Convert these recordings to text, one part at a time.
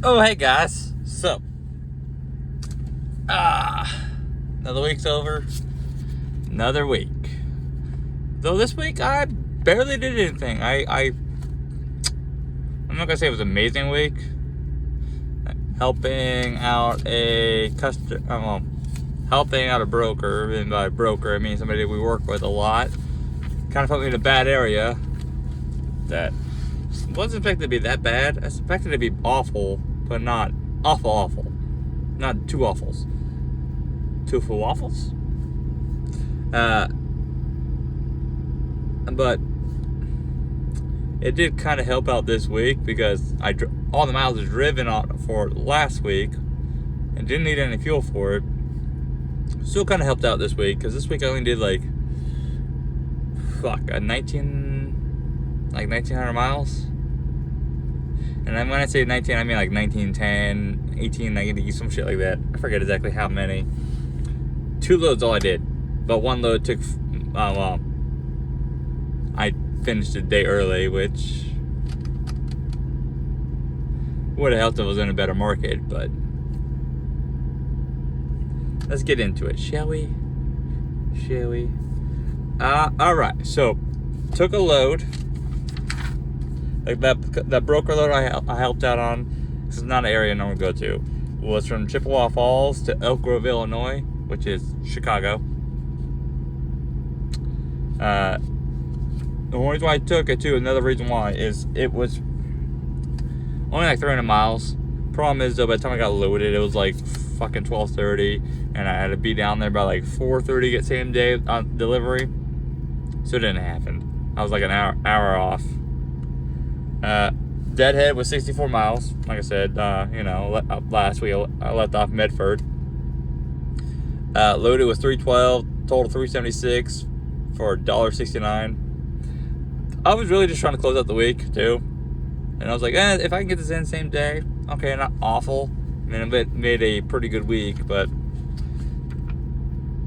Oh, hey guys. So, another week's over. Another week. Though this week I barely did anything. I'm not gonna say it was an amazing week. Helping out a helping out a broker, and by broker I mean somebody we work with a lot. Kind of put me in a bad area that wasn't expected to be that bad. I expected it to be awful, but not awful. Not two awfuls. Two for waffles? But it did kind of help out this week because all the miles was driven on for last week and didn't need any fuel for it. Still kind of helped out this week because this week I only did like 1900 miles. And then when I say 19, I mean like 1910, 1890, some shit like that. I forget exactly how many. 2 loads all I did, but 1 load took. I finished a day early, which would have helped if I was in a better market. But let's get into it, shall we? All right. So took a load. Like that broker load I helped out on, this is not an area I normally go to, was from Chippewa Falls to Elk Grove, Illinois, which is Chicago. The only reason why I took it too, another reason why, is it was only like 300 miles. Problem is though, by the time I got loaded, it was like fucking 12:30, and I had to be down there by like 4:30 to get same day on delivery. So it didn't happen. I was like an hour off. Deadhead was 64 miles. Like I said, last week I left off Medford. Loaded was 312, total 376 for $1.69. I was really just trying to close out the week too, and I was like, if I can get this in same day, okay, not awful. I mean, I made a pretty good week, but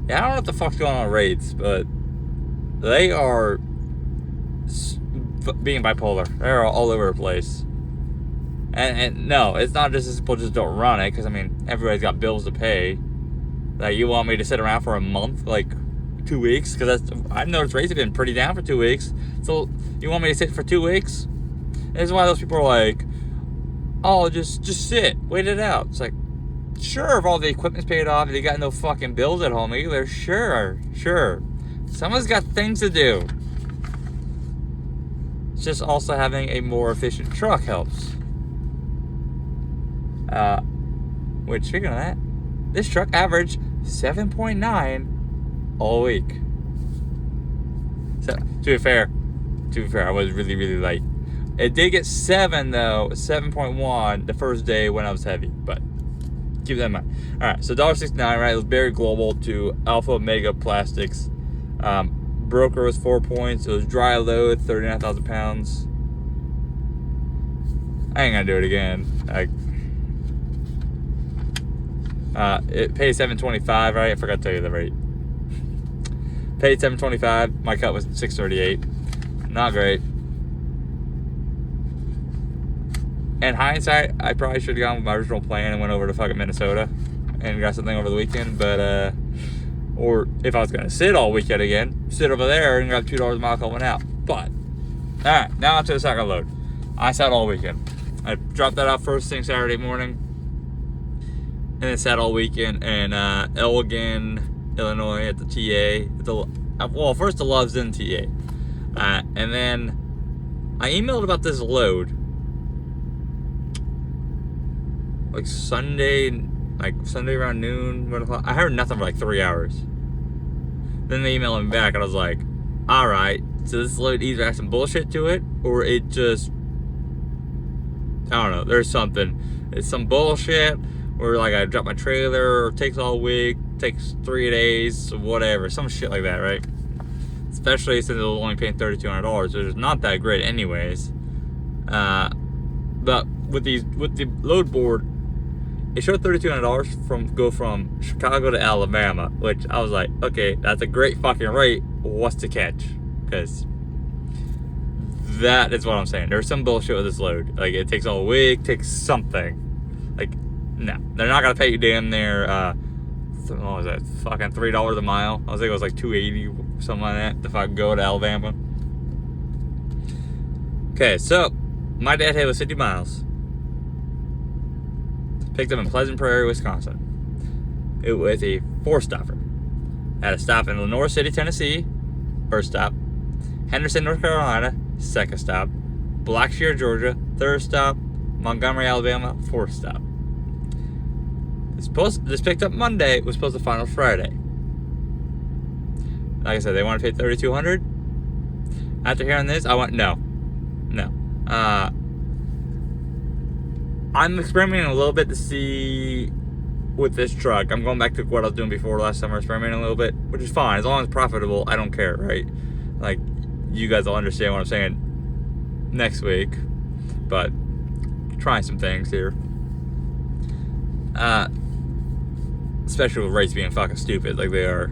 yeah, I don't know what the fuck's going on with rates, but they are being bipolar. They're all over the place. And no, it's not just as people just don't run it, because I mean everybody's got bills to pay. Like, you want me to sit around for a month, like 2 weeks? Because I've noticed rates have been pretty down for 2 weeks. So you want me to sit for 2 weeks? This is why those people are like, oh, just sit, wait it out. It's like, sure, if all the equipment's paid off, if you got no fucking bills at home either, sure. Someone's got things to do. It's just also having a more efficient truck helps. Which, speaking of that, this truck averaged 7.9 all week. So, to be fair, I was really light. It did get 7 though, 7.1 the first day when I was heavy, but keep that in mind. All right, so $1.69, right? It was Berry Global to Alpha Omega Plastics. Broker was 4 points. It was dry load, 39,000 pounds. I ain't gonna do it again. It paid $7.25, right? I forgot to tell you the rate. Paid $7.25. My cut was $6.38. Not great. In hindsight, I probably should have gone with my original plan and went over to fucking Minnesota and got something over the weekend. But or if I was gonna sit all weekend again, sit over there and grab $2 a mile coming out. But all right, now onto the second load. I sat all weekend. I dropped that out first thing Saturday morning, and then sat all weekend in Elgin, Illinois at the TA. First the Love's in TA, and then I emailed about this load like Sunday around noon. I heard nothing for like 3 hours. Then they emailed me back, and I was like, all right, so this load either has some bullshit to it, or it just, I don't know, there's something. It's some bullshit, or like I drop my trailer, or it takes all week, takes 3 days, whatever, some shit like that, right? Especially since it was only paying $3,200, which is not that great anyways. But with the load board, it showed $3,200 go from Chicago to Alabama, which I was like, okay, that's a great fucking rate. What's the catch? Because that is what I'm saying. There's some bullshit with this load. Like, it takes all week, takes something. Like, no, they're not gonna pay you damn near what was that? Fucking $3 a mile. I was thinking it was like $2.80, something like that, to fucking go to Alabama. Okay, so my deadhead was 50 miles. Picked up in Pleasant Prairie, Wisconsin. It was a 4-stopper. Had a stop in Lenore City, Tennessee, first stop. Henderson, North Carolina, second stop. Blackshear, Georgia, third stop. Montgomery, Alabama, fourth stop. This picked up Monday. It was supposed to final Friday. Like I said, they want to pay $3,200. After hearing this, I went no. I'm experimenting a little bit to see with this truck. I'm going back to what I was doing before last summer, experimenting a little bit, which is fine as long as it's profitable. I don't care, right? Like, you guys will understand what I'm saying next week, but trying some things here. Especially with rates being fucking stupid like they are.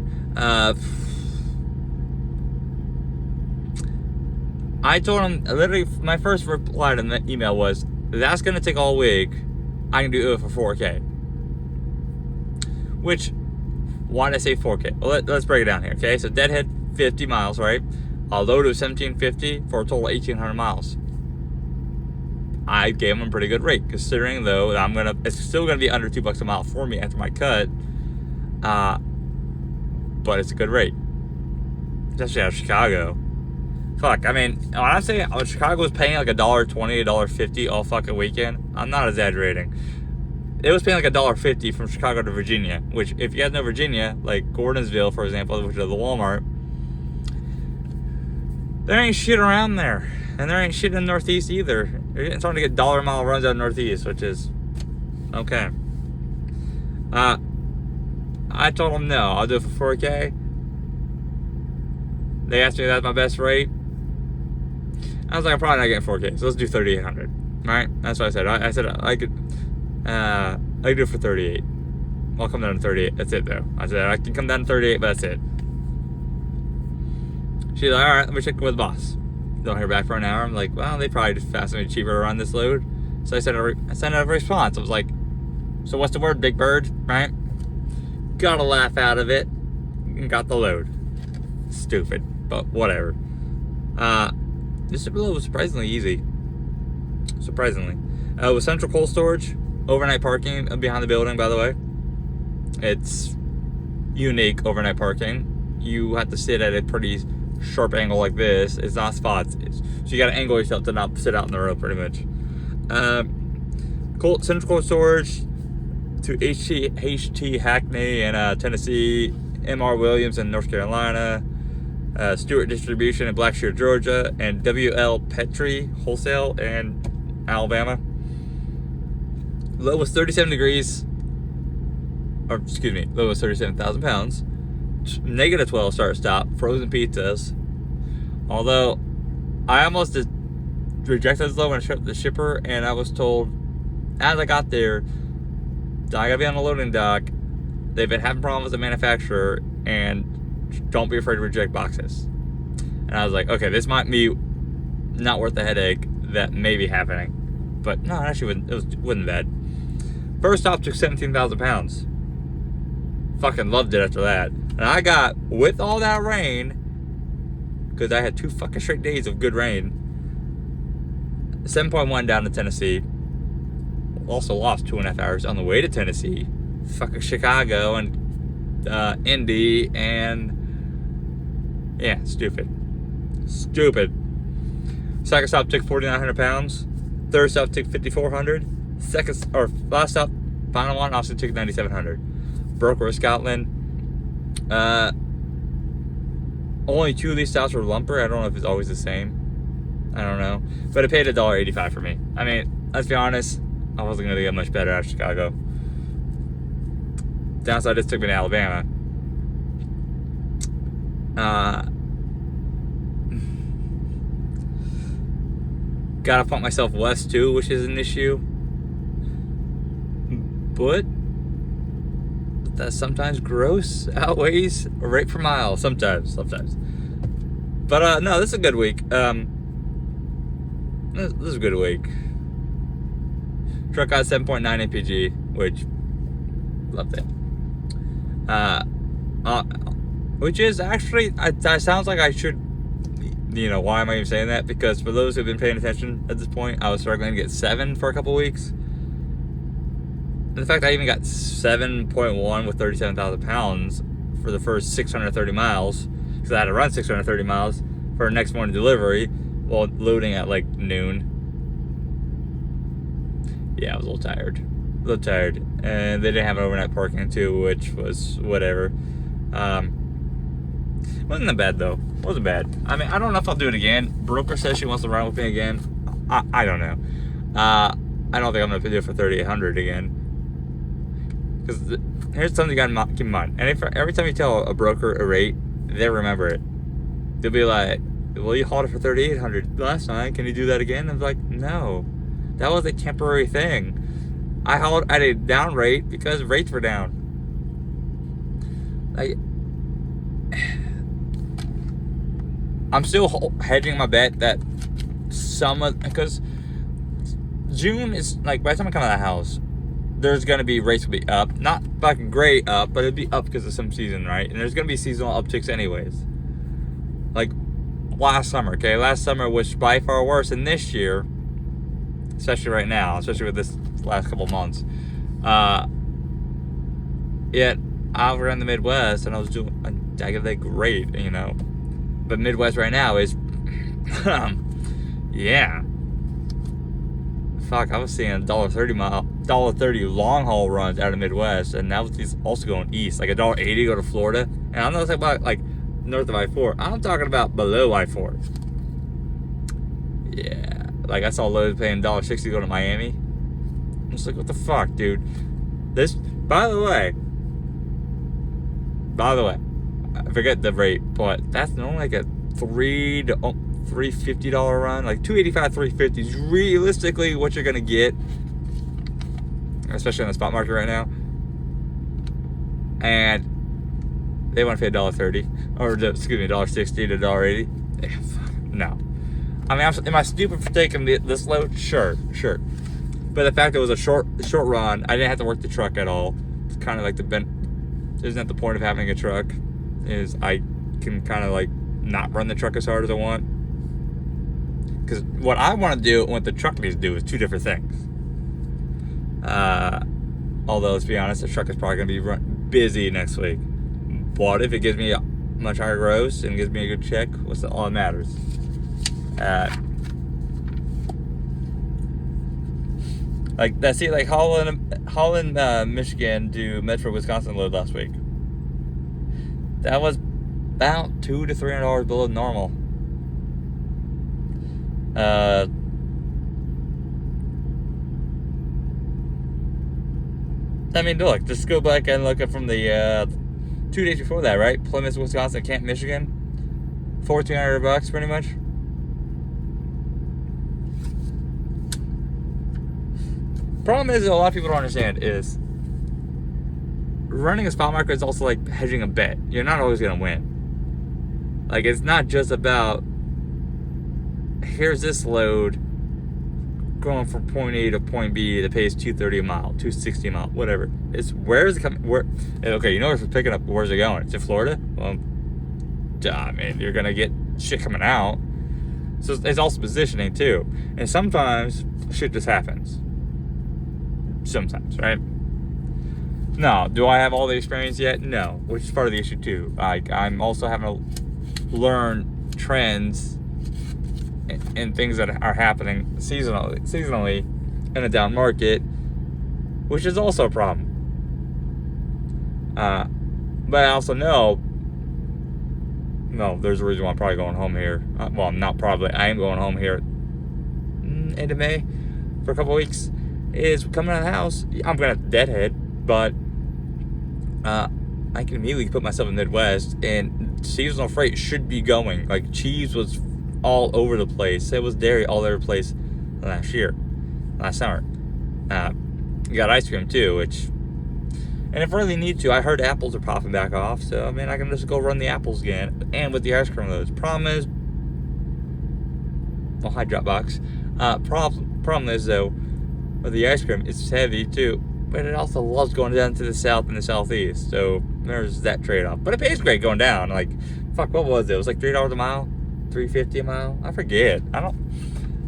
I told him, literally, my first reply to the email was, that's going to take all week. I can do it for $4K. Which, why did I say $4K? Well, let's break it down here, okay? So, deadhead, 50 miles, right? I'll load it with $1,750 for a total of 1,800 miles. I gave him a pretty good rate, considering, though, that it's still going to be under $2 a mile for me after my cut. But it's a good rate. Especially out of Chicago. Fuck, I mean, when I'm saying Chicago was paying like $1.20, $1.50 all fucking weekend, I'm not exaggerating. It was paying like $1.50 from Chicago to Virginia, which, if you guys know Virginia, like Gordonsville, for example, which is the Walmart, there ain't shit around there. And there ain't shit in the Northeast either. You're getting starting to get dollar mile runs out of Northeast, which is okay. I told them no, I'll do it for $4K. They asked me if that's my best rate. I was like, I'm probably not getting $4K, so let's do $3,800. Right? That's what I said. I said I could do it for $38. I'll come down to $38. That's it, though. I said I can come down to $38, but that's it. She's like, all right, let me check with the boss. Don't hear back for an hour. I'm like, well, they probably just found something cheaper to run this load. So I sent out a response. I was like, so what's the word, big bird? Right? Got a laugh out of it and got the load. Stupid, but whatever. This load was surprisingly easy. Surprisingly. With central cold storage, overnight parking behind the building, by the way. It's unique overnight parking. You have to sit at a pretty sharp angle like this. It's not spots. So you got to angle yourself to not sit out in the road, pretty much. Central cold storage to HT Hackney in Tennessee, MR Williams in North Carolina, Stewart Distribution in Blackshear, Georgia, and WL Petrie Wholesale in Alabama. Low was 37 degrees, or excuse me, low was 37,000 pounds. Negative 12 start-stop, frozen pizzas. Although, I almost rejected this low when I showed the shipper, and I was told, as I got there, I gotta be on the loading dock. They've been having problems with the manufacturer, and don't be afraid to reject boxes. And I was like, okay, this might be not worth the headache that may be happening. But no, it actually wasn't bad. First stop took 17,000 pounds. Fucking loved it after that. And I got, with all that rain, because I had 2 fucking straight days of good rain, 7.1 down to Tennessee. Also lost 2.5 hours on the way to Tennessee. Fucking Chicago and Indy and yeah, stupid. Second stop took 4,900 pounds. Third stop took 5,400. Last stop, final one, also took 9,700. Broker of Scotland. Only 2 of these stops were lumper. I don't know if it's always the same. I don't know, but it paid $1.85 for me. I mean, let's be honest, I wasn't gonna get much better out of Chicago. Downside, this took me to Alabama. Gotta pump myself west too, which is an issue. But that sometimes gross outweighs a rate per mile. Sometimes. But no, this is a good week. This is a good week. Truck got 7.9 APG, which loved it. Which is actually, that sounds like I should, why am I even saying that? Because for those who've been paying attention at this point, I was struggling to get 7 for a couple weeks. And the fact I even got 7.1 with 37,000 pounds for the first 630 miles, because I had to run 630 miles for next morning delivery while loading at like noon. Yeah, I was a little tired. And they didn't have overnight parking too, which was whatever. Wasn't that bad though. Wasn't bad. I mean, I don't know if I'll do it again. Broker says she wants to run with me again. I don't know. I don't think I'm gonna do it for 3,800 again. Because here's something you gotta keep in mind. And every time you tell a broker a rate, they remember it. They'll be like, "Well, you hauled it for 3,800 last time. Can you do that again?" I'm like, "No, that was a temporary thing. I hauled at a down rate because rates were down." I'm still hedging my bet that because June is like, by the time I come out of the house, there's gonna be rates will be up, not fucking great up, but it'll be up because of some season, right? And there's gonna be seasonal upticks anyways. Like last summer, okay? Last summer was by far worse than this year, especially right now, especially with this last couple months. Yet I was in the Midwest and I was doing, I get great, But Midwest right now is, yeah. Fuck, I was seeing $1.30 long haul runs out of Midwest, and now it's also going east, like $1.80 go to Florida. And I'm not talking about like north of I-4. I'm talking about below I-4. Yeah, like I saw loads paying $1.60 go to Miami. I'm just like, what the fuck, dude? This, by the way, I forget the rate, but that's only like a $350 run, like $285, $350 is realistically what you're gonna get, especially on the spot market right now. And they want to pay $1.30, or $1.60 to $1.80. No, I mean, am I stupid for taking this load? Sure. But the fact that it was a short run, I didn't have to work the truck at all. It's kind of like isn't that the point of having a truck? Is I can kind of like not run the truck as hard as I want. Because what I want to do and what the truck needs to do is two different things. Although, let's be honest, the truck is probably going to be busy next week. But if it gives me a much higher gross and gives me a good check, what's all that matters? Holland, Michigan to Metro, Wisconsin load last week. That was about $200 to $300 below normal. I mean, look, just go back and look at from the 2 days before that, right? Plymouth, Wisconsin, Camp, Michigan, $1,400 pretty much. Problem is, a lot of people don't understand is running a spot market is also like hedging a bet. You're not always gonna win. Like, it's not just about here's this load going from point A to point B that pays $230 a mile, $260 a mile, whatever. It's where is it coming? Okay, you know if it's picking up, where's it going? It's in Florida. Well, I mean, you're gonna get shit coming out. So it's also positioning too, and sometimes shit just happens. Sometimes, right? No, do I have all the experience yet? No, which is part of the issue too. Like, I'm also having to learn trends and things that are happening seasonally in a down market, which is also a problem. But I also know, no, there's a reason why I'm probably going home here. Well, not probably. I am going home here end of May for a couple of weeks. Is coming out of the house. I'm gonna deadhead, but I can immediately put myself in the Midwest, and seasonal freight should be going. Like, cheese was all over the place. It was dairy all over the place last summer. You got ice cream too, which, and if I really need to, I heard apples are popping back off, so I mean, I can just go run the apples again. And with the ice cream loads, problem is, well, hi Dropbox. Problem is though, But the ice cream is heavy too, but it also loves going down to the south and the southeast. So there's that trade-off. But it pays great going down. Like, fuck, what was it? It was like $3 a mile, $3.50 a mile. I forget. I don't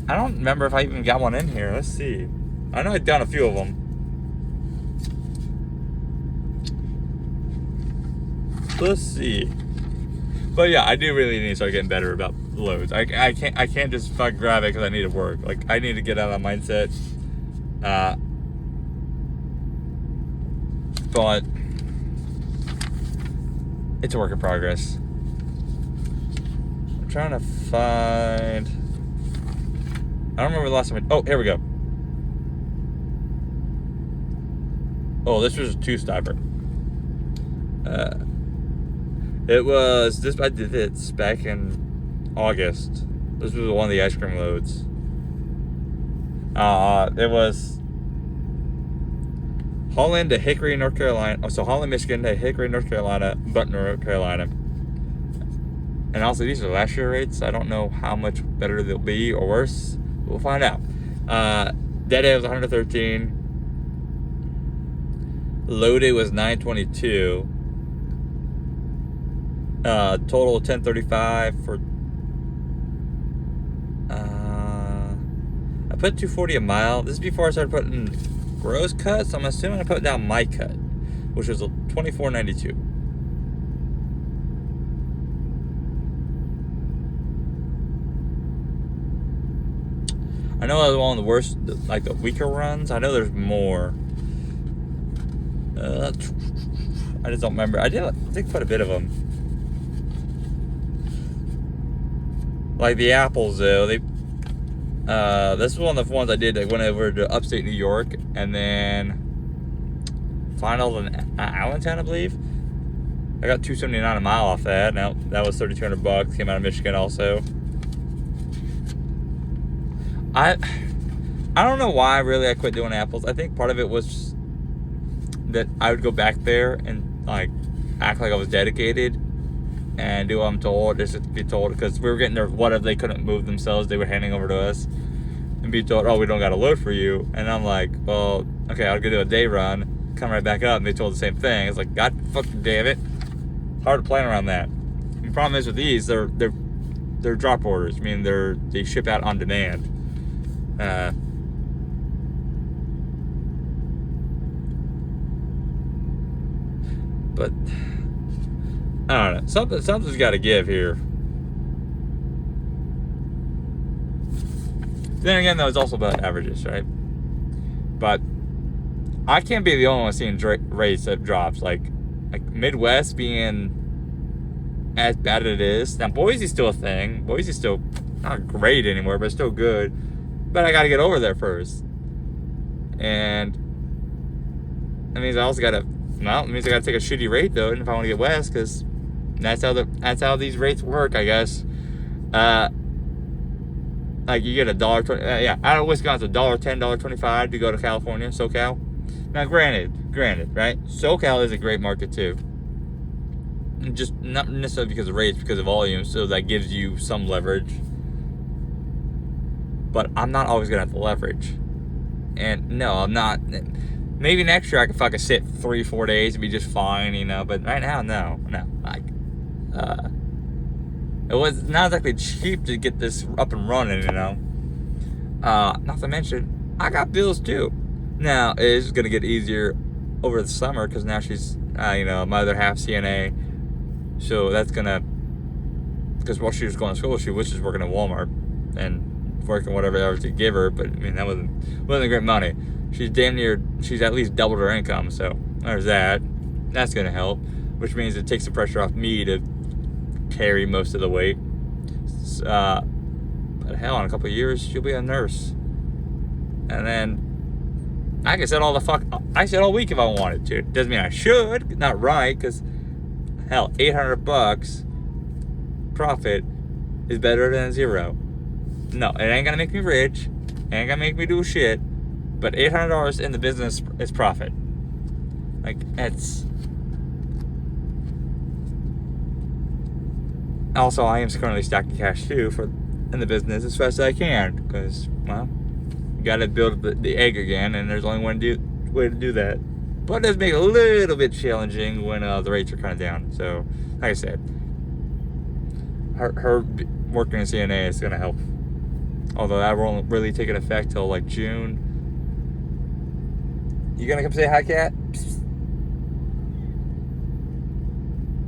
remember if I even got one in here. Let's see. I know I've done a few of them. Let's see. But yeah, I do really need to start getting better about loads. I can't just fucking grab it because I need to work. Like, I need to get out of that mindset. But it's a work in progress. I'm trying to find. I don't remember the last time. Oh, here we go. Oh, this was a two-stopper. It was this. I did this back in August. This was one of the ice cream loads. It was Holland to Hickory, North Carolina. Oh, so Holland, Michigan to Hickory, North Carolina, Button, North Carolina. And also, these are last year rates. I don't know how much better they'll be or worse. We'll find out. That day was 113. Loaded was 922. Total 1035 for. I put 240 a mile. This is before I started putting gross cuts. So I'm assuming I put down my cut, which was 24.92. I know that was one of the worst, like the weaker runs. I know there's more. I just don't remember. I think quite a bit of them. Like the apples, though. This is one of the ones I did. I went over to upstate New York and then finals in Allentown, I believe. I got $2.79 a mile off that. Now that was $3,200. Came out of Michigan also. I don't know why really I quit doing apples. I think part of it was that I would go back there and like act like I was dedicated and do what I'm told, just to be told, because we were getting there, what if they couldn't move themselves, they were handing over to us, and be told, oh, we don't got a load for you. And I'm like, well, okay, I'll go do a day run, come right back up, and they told the same thing. It's like, God fucking damn it. Hard to plan around that. The problem is with these, they're drop orders. I mean, they ship out on demand. But I don't know. Something's got to give here. Then again, though, it's also about averages, right? But I can't be the only one seeing rates that drops. Like Midwest being as bad as it is. Now Boise's still a thing. Boise's still not great anymore, but still good. But I got to get over there first, and that means I also got to. Well, it means I got to take a shitty rate though, if I want to get west, because that's how these rates work, I guess. Like you get $1.20. Yeah, out of Wisconsin, $1.10, $1.25 to go to California, SoCal. Now, granted, right? SoCal is a great market too. Just not necessarily because of rates, because of volume. So that gives you some leverage. But I'm not always gonna have the leverage. And no, I'm not. Maybe next year I can fucking sit 3-4 days and be just fine, you know. But right now, no. Like, it was not exactly cheap to get this up and running, you know. Not to mention, I got bills too. Now it's gonna get easier over the summer because now she's, my other half CNA. So that's gonna, because while she was going to school, she was just working at Walmart and working whatever hours to give her. But I mean, that wasn't great money. She's at least doubled her income, so there's that. That's gonna help, which means it takes the pressure off me to carry most of the weight. But hell, in a couple of years, she'll be a nurse, and then I can sit all week if I wanted to. Doesn't mean I should, not right, because hell, $800 profit is better than zero. No, it ain't gonna make me rich, ain't gonna make me do shit. But $800 in the business is profit. Like, it's. Also, I am currently stacking cash too in the business as fast as I can, because, well, got to build the egg again, and there's only one way to do that. But it does make it a little bit challenging when the rates are kind of down. So, like I said, her working in CNA is going to help. Although that won't really take an effect till like June. You gonna come say hi, Cat?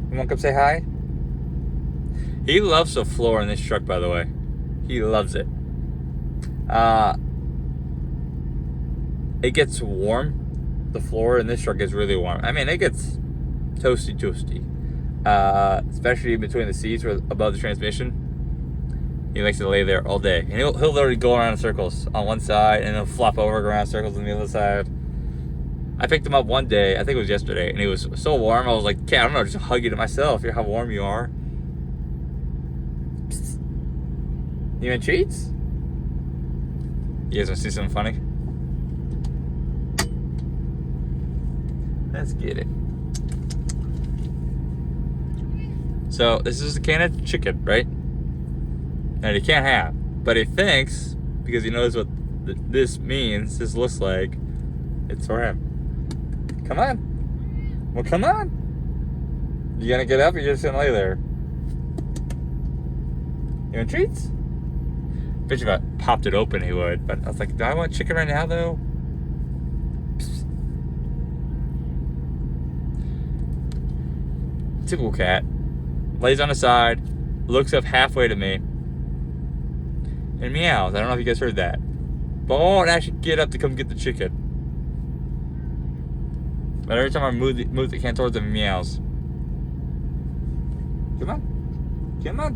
You wanna come say hi? He loves the floor in this truck, by the way. He loves it. It gets warm. The floor in this truck gets really warm. I mean, it gets toasty. Especially between the seats or above the transmission. He likes to lay there all day. And he'll literally go around in circles on one side, and he'll flop over, go around in circles on the other side. I picked him up one day, I think it was yesterday, and he was so warm, I was like, "Cat, I don't know, just hug you to myself. Hear how warm you are." Psst. You want treats? You guys want to see something funny? Let's get it. So, this is a can of chicken, right? And he can't have. But he thinks, because he knows what this means, this looks like, it's for him. Come on. Well, come on. You gonna get up or you just gonna lay there? You want treats? Bet you if I popped it open he would. But I was like, do I want chicken right now though? Psst. Typical cat. Lays on the side, looks up halfway to me, and meows. I don't know if you guys heard that. But I won't actually get up to come get the chicken. But every time I move the can towards him, he meows. Come on. Come on.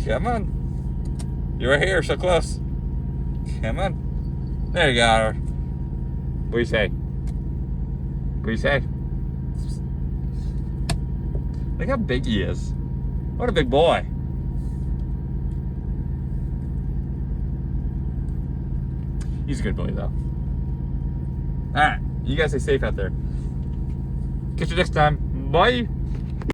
Come on. You're right here, so close. Come on. There you go. What do you say? What do you say? Look how big he is. What a big boy. He's a good boy, though. Alright. You guys stay safe out there. Catch you next time. Bye.